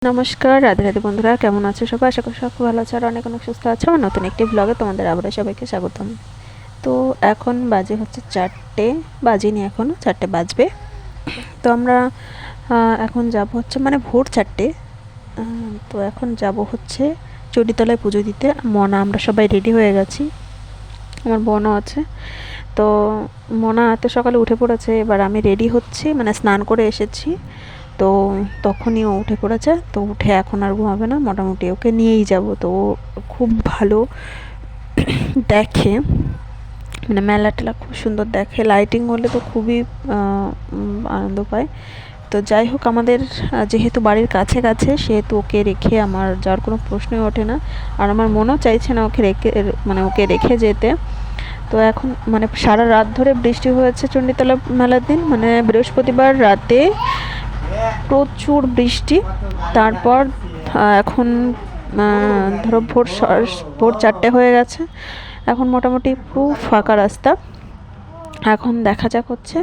নমস্কার, রাধে রাধে বন্ধুরা, কেমন আছো সবাই? আশা করি সব ভালো আছে আর অনেক অনেক সুস্থ আছে। আমার নতুন একটি ব্লগে তোমাদের আবারও সবাইকে স্বাগতম। তো এখন বাজে হচ্ছে 4টে, বাজেনি এখনও, 4টে বাজবে। তো আমরা এখন যাব হচ্ছে মানে ভোর 4টে। তো এখন যাব হচ্ছে চণ্ডীতলায় পুজো দিতে। আমরা সবাই রেডি হয়ে গেছি, আমার বোনও আছে। তো মনা এত সকালে উঠে পড়েছে, এবার আমি রেডি হচ্ছি, মানে স্নান করে এসেছি। তো তখনই ও উঠে পড়েছে, তো উঠে এখন আর ঘুমাবে না, মোটামুটি ওকে নিয়েই যাব। তো ও খুব ভালো দেখে, মানে মেলা টেলা খুব সুন্দর দেখে, লাইটিং হলে তো খুবই আনন্দ পায়। তো যাই হোক, আমাদের যেহেতু বাড়ির কাছে কাছে, সেহেতু ওকে রেখে আমার যাওয়ার কোনো প্রশ্নই ওঠে না। আর আমার মনও চাইছে না ওকে রেখে যেতে। তো এখন মানে সারা রাত ধরে বৃষ্টি হয়েছে চণ্ডীতলা মেলার দিন, মানে বৃহস্পতিবার রাতে প্রচুর বৃষ্টি। তারপর এখন ধরো ভোর 4টে হয়ে গেছে, এখন মোটামুটি পুরো ফাঁকা রাস্তা। এখন দেখা যাক হচ্ছে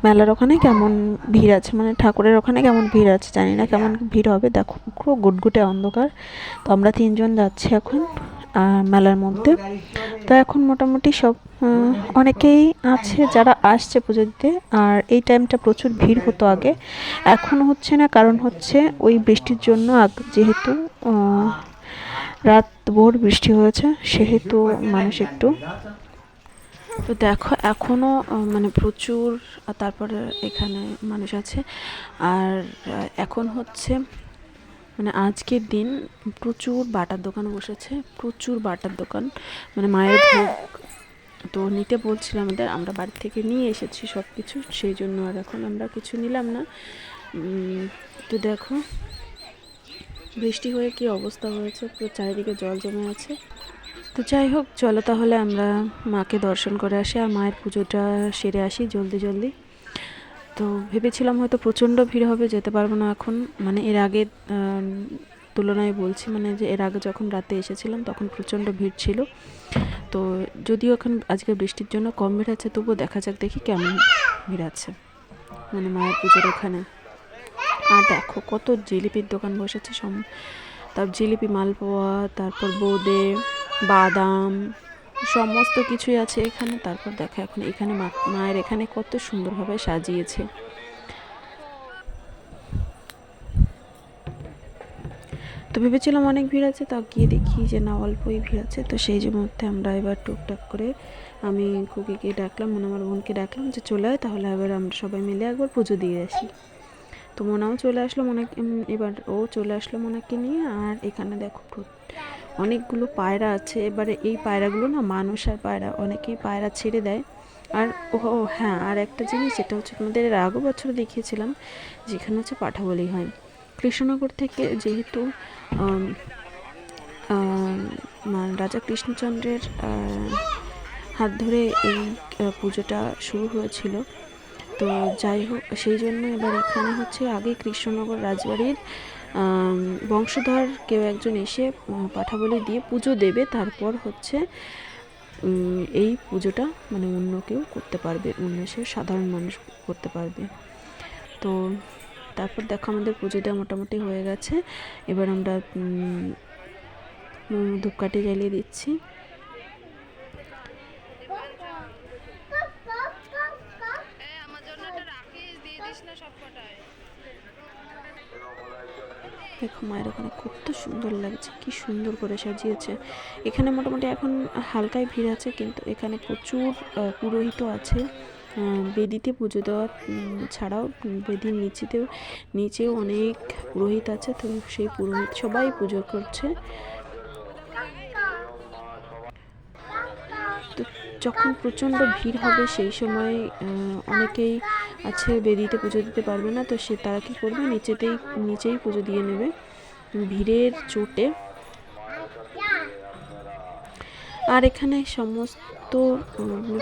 মেলার ওখানে কেমন ভিড় আছে, মানে ঠাকুরের ওখানে কেমন ভিড় আছে জানি না, কেমন ভিড় হবে। দেখো পুরো গুটগুটে অন্ধকার। তো আমরা 3জন যাচ্ছি এখন মেলার মধ্যে। তো এখন মোটামুটি সব অনেকেই আছে যারা আসছে পুজো দিতে। আর এই টাইমটা প্রচুর ভিড় হতো আগে, এখন হচ্ছে না, কারণ হচ্ছে ওই বৃষ্টির জন্য। যেহেতু রাত ভোর বৃষ্টি হয়েছে, সেহেতু মানুষ একটু, তো দেখো এখনও মানে প্রচুর, তারপরে এখানে মানুষ আছে। আর এখন হচ্ছে মানে আজকের দিন প্রচুর বাটার দোকান বসেছে, প্রচুর বাটার দোকান, মানে মায়ের ভোগ তো নিতে বলছিলাম আমাদের, আমরা বাড়ি থেকে নিয়ে এসেছি সব কিছু, সেই জন্য আর এখন আমরা কিছু নিলাম না। তো দেখো বৃষ্টি হয়ে কি অবস্থা হয়েছে, পুরো চারিদিকে জল জমে আছে। তো যাই হোক, চলো তাহলে আমরা মাকে দর্শন করে আসি আর মায়ের পুজোটা সেরে আসি জলদি জলদি। তো ভেবেছিলাম হয়তো প্রচণ্ড ভিড় হবে, যেতে পারবো না এখন, মানে এর আগে তুলনায় বলছি, মানে যে এর আগে যখন রাতে এসেছিলাম তখন প্রচণ্ড ভিড় ছিল। তো যদিও এখন আজকে বৃষ্টির জন্য কম ভিড় আছে, তবুও দেখা যাক দেখি কেমন ভিড় আছে মানে মায়ের পুজোর ওখানে। আর দেখো কত জিলিপির দোকান বসেছে, তারপর জিলিপি, মালপোয়া, তারপর বোঁদে, বাদাম, সমস্ত কিছুই আছে এখানে। তারপর দেখো এখন এখানে মায়ের এখানে কত সুন্দরভাবে সাজিয়েছে। তো ভেবেছিলাম অনেক ভিড় আছে, তা গিয়ে দেখি যে না, অল্পই ভিড় আছে। তো সেই যে মধ্যে আমরা এবার টুকটাক করে আমি খুকিকে ডাকলাম, মানে আমার বোনকে ডাকলাম যে চলে আয়, তাহলে এবার আমরা সবাই মিলে একবার পুজো দিয়ে আসি। তো মোনাও চলে আসলো, এবার ও চলে আসলো মোনাকে নিয়ে। আর এখানে দেখো অনেকগুলো পায়রা আছে। এবারে এই পায়রাগুলো না মানুষ আর পায়রা, অনেকেই পায়রা ছেড়ে দেয়। আর ও হ্যাঁ, আর একটা জিনিস, যেটা হচ্ছে তোমাদের এর আগের বছর দেখিয়েছিলাম, যেখানে হচ্ছে পাঠা বলি হয় কৃষ্ণনগর থেকে। যেহেতু রাজা কৃষ্ণচন্দ্রের হাত ধরে এই পুজোটা শুরু হয়েছিল। তো যাই হোক, সেই জন্য এবার এখানে হচ্ছে আগে কৃষ্ণনগর রাজবাড়ির বংশধর কেউ একজন এসে পাঠাবলি দিয়ে পুজো দেবে, তারপর হচ্ছে এই পুজোটা মানে অন্য কেউ করতে পারবে, অন্য সে সাধারণ মানুষ করতে পারবে। তো তারপর দেখো আমাদের পুজো দেওয়া মোটামুটি হয়ে গেছে। এবার আমরা ধূপকাঠি জ্বালিয়ে দিচ্ছি। দেখো মায়ের ওখানে কত সুন্দর লাগছে, কি সুন্দর করে সাজিয়েছে। এখানে মোটামুটি এখন হালকাই ভিড় আছে, কিন্তু এখানে প্রচুর পুরোহিত আছে। বেদিতে পুজো দেওয়া ছাড়াও বেদির নিচেও অনেক পুরোহিত আছে। তো সেই পুরোহিত সবাই পুজো করছে। তো যখন প্রচণ্ড ভিড় হবে সেই সময় অনেকেই আছে বেদিতে পুজো দিতে পারবে না, তো তারা কী করবে, নিচেই পুজো দিয়ে নেবে ভিড়ের চোটে। আর এখানে সমস্ত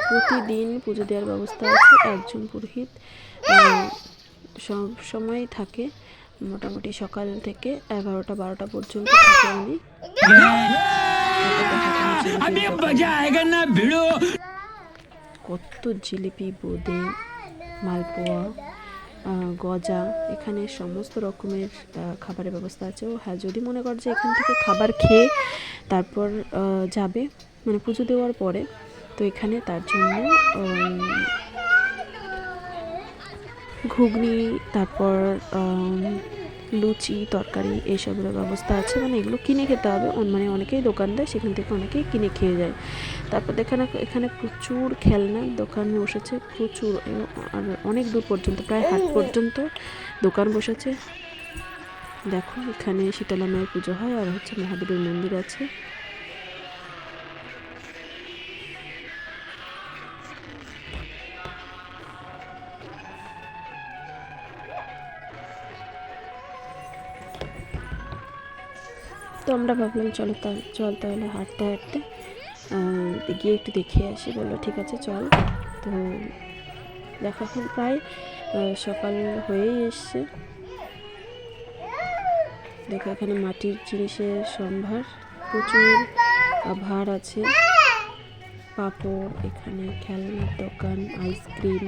প্রতিদিন পুজো দেওয়ার ব্যবস্থা আছে, একজন পুরোহিত সব সময় থাকে, মোটামুটি সকাল থেকে 11টা-12টা পর্যন্ত থাকে উনি। কত জিলিপি, বোঁদে, মালপোয়া, গজা, এখানে সমস্ত রকমের খাবারের ব্যবস্থা আছে। ও হ্যাঁ, যদি মনে কর যে এখান থেকে খাবার খেয়ে তারপর যাবে, মানে পুজো দেওয়ার পরে, তো এখানে তার জন্য ঘুগনি, তারপর লুচি, তরকারি এইসবের ব্যবস্থা আছে। মানে এগুলো কিনে খেতে হবে, মানে অনেকেই দোকান দেয়, সেখান থেকে অনেকেই কিনে খেয়ে যায়। তারপর এখানে প্রচুর খেলনার দোকান বসেছে, প্রচুর, আর অনেক দূর পর্যন্ত, প্রায় হাট পর্যন্ত দোকান বসেছে। দেখো এখানে শীতলা মায়ের পুজো হয়, আর হচ্ছে মহাদেবের মন্দির আছে। তো আমরা ভাবলাম চল তাহলে হাঁটতে হাঁটতে গিয়ে একটু দেখে আসি। বললো ঠিক আছে চল। তো দেখো এখন প্রায় সকাল হয়েই এসছে। দেখো এখানে মাটির জিনিসের সম্ভার, প্রচুর ভার আছে, পাপড়, এখানে খেলনার দোকান, আইসক্রিম।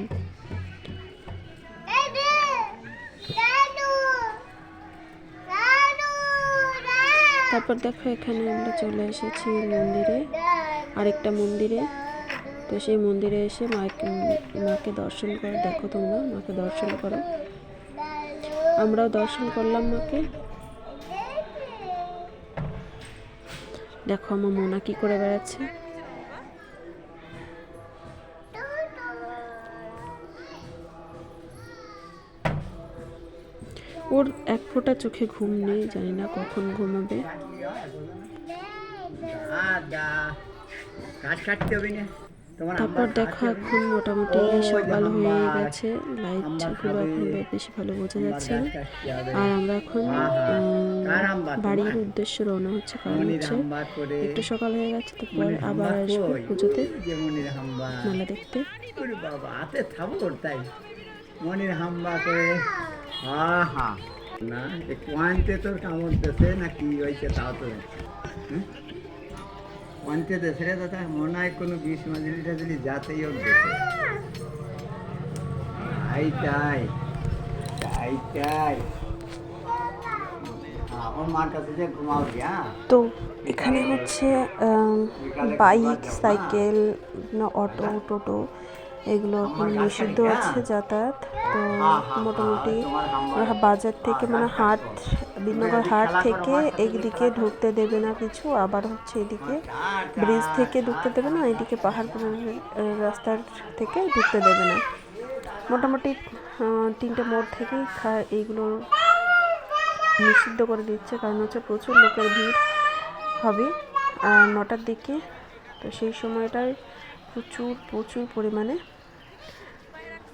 তারপর দেখো এখানে আমরা চলে এসেছি মন্দিরে, আরেকটা মন্দিরে। তো সেই মন্দিরে এসে মাকে দর্শন করো। দেখো তোমরা মাকে দর্শন করো, আমরাও দর্শন করলাম মাকে। দেখো আমার মোনা কি করে বেড়াচ্ছে। ওর এক ফোঁটা চোখে ঘুম নেই, জানি না কখন ঘুমাবে। তারপর দেখো এখন মোটামুটি সকাল হয়ে গেছে, লাইটগুলো এখন বেশি ভালো বোঝা যাচ্ছে না। আর আমরা এখন বাড়ির উদ্দেশ্যে রওনা হচ্ছে, কারণ হচ্ছে একটু সকাল হয়ে গেছে, তারপর আবার আসবো পুজোতে মেলা দেখতে। মনির হাম্বা করে না কোয়ান্টে তোর কামড় দেশে না কি হয়েছে তাও তো কোয়ান্টে দেশে রে দাদা, মনে হয় কোনো বিষ মাজলি টাজলি যাতেই হোক দেশে। তাই আমার মার কাছে যে ঘুমাও গিয়া। তো এখানে হচ্ছে বাইক, সাইকেল, অটো, টোটো এগুলো এখন নিষিদ্ধ আছে যাতায়াত। তো মোটামুটি বাজার থেকে, মানে হাট, বিনগর হাট থেকে এইদিকে ঢুকতে দেবে না কিছু, আবার হচ্ছে এদিকে ব্রিজ থেকে ঢুকতে দেবে না, এদিকে পাহাড়পুরের রাস্তার থেকে ঢুকতে দেবে না। মোটামুটি 3টে মোড় থেকেই এইগুলো নিষিদ্ধ করে দিচ্ছে, কারণ হচ্ছে প্রচুর লোকের ভিড় হবে 9টার দিকে। তো সেই সময়টায় প্রচুর পরিমাণে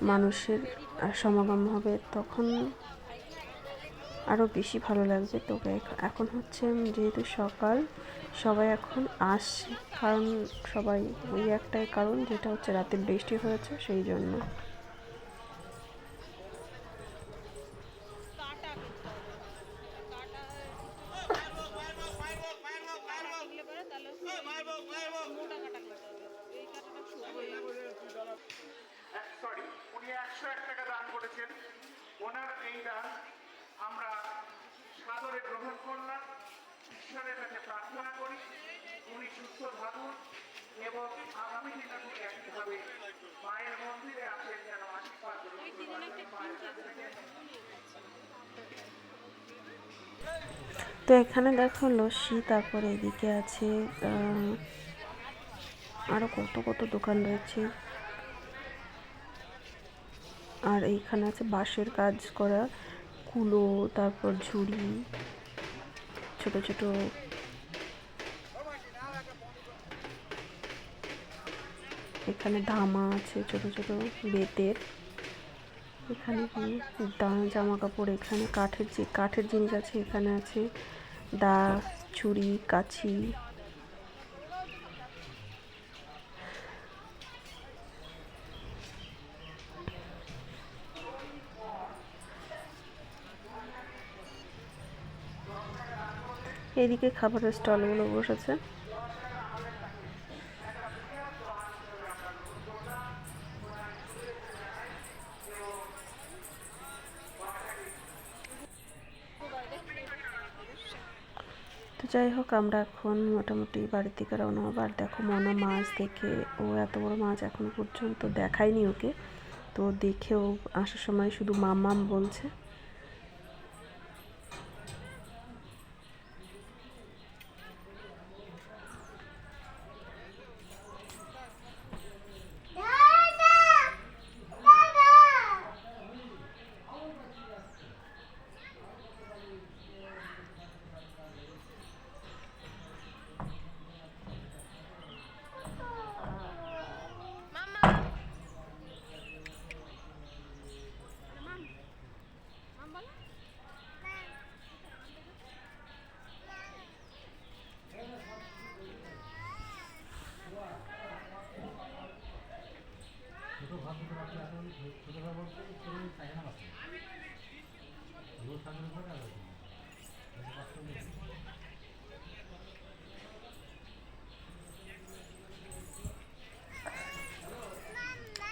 মানুষের সমাগম হবে, তখন আরও বেশি ভালো লাগবে। তো এখন হচ্ছে যেহেতু সকাল, সবাই এখন আসছে, কারণ সবাই ওই একটাই কারণ, যেটা হচ্ছে রাতে বৃষ্টি হয়েছে সেই জন্য। উনি 101 টাকা দান করেছেন। ওনার এই দান আমরা সাদরে গ্রহণ করলাম, ঈশ্বরের কাছে প্রার্থনা করি উনি সুস্থ থাকুন এবং আগামী দিনে একইভাবে মায়ের মন্দিরে আসেন, যেন আশীর্বাদ গ্রহণ করবেন। তো এখানে দেখো লস্যি, তারপরে এদিকে আছে আরো কত দোকান রয়েছে। আর এইখানে আছে বাঁশের কাজ করা কুলো, তারপর ঝুড়ি, ছোট ছোট এখানে ধামা আছে ছোট ছোট বেতের। এখানে জামা কাপড়, এখানে কাঠের জিনিস আছে, এখানে আছে দা, ছুরি, কাছি। এদিকে খাবারের স্টলগুলো বসেছে। তো যাই হোক, আমরা এখন মোটামুটি বাড়ির দিকে রওনা হবো। আর দেখো মোনা মাছ দেখে, ও এত বড় মাছ এখনো পর্যন্ত দেখায়নি ওকে, তো দেখেও আসার সময় শুধু মাম বলছে।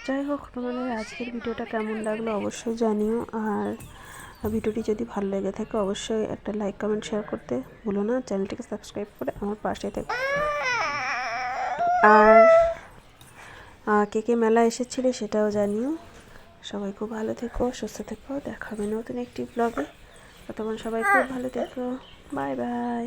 যাই হোক, তোমাদের আজকের ভিডিওটা কেমন লাগলো অবশ্যই জানিও। আর ভিডিওটি যদি ভালো লেগে থাকে অবশ্যই একটা লাইক কমেন্ট শেয়ার করতে ভুলো না। চ্যানেলটিকে সাবস্ক্রাইব করে আমার পাশে থেকো। আর কে কে মেলা এসেছিলে সেটাও জানিও। সবাই খুব ভালো থেকো, সুস্থ থেকো। দেখা হবে নতুন একটি ব্লগে। ততক্ষণ সবাই খুব ভালো থেকো। Bye bye.